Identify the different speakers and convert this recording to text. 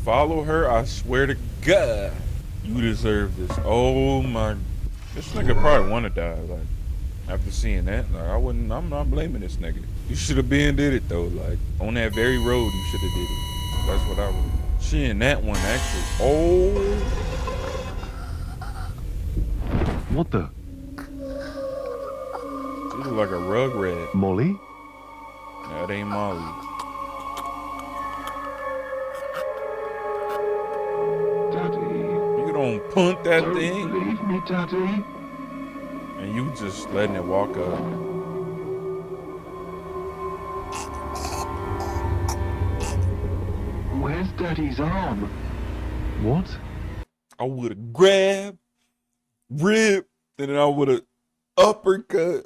Speaker 1: follow her, I swear to God, you deserve this. Oh my, this nigga probably wanna die. Like after seeing that, like I'm not blaming this nigga. You should have been did it though. Like on that very road, you should have did it. That's what I would. She in that one actually. Oh,
Speaker 2: What the?
Speaker 1: she look like a rug rat.
Speaker 2: Molly?
Speaker 1: That ain't Molly.
Speaker 2: Daddy.
Speaker 1: You don't punt that
Speaker 2: Don't
Speaker 1: thing,
Speaker 2: leave me, Daddy.
Speaker 1: and you just letting it walk up.
Speaker 2: Where's Daddy's arm? What?
Speaker 1: I would have grabbed, ripped, and then I would have uppercut.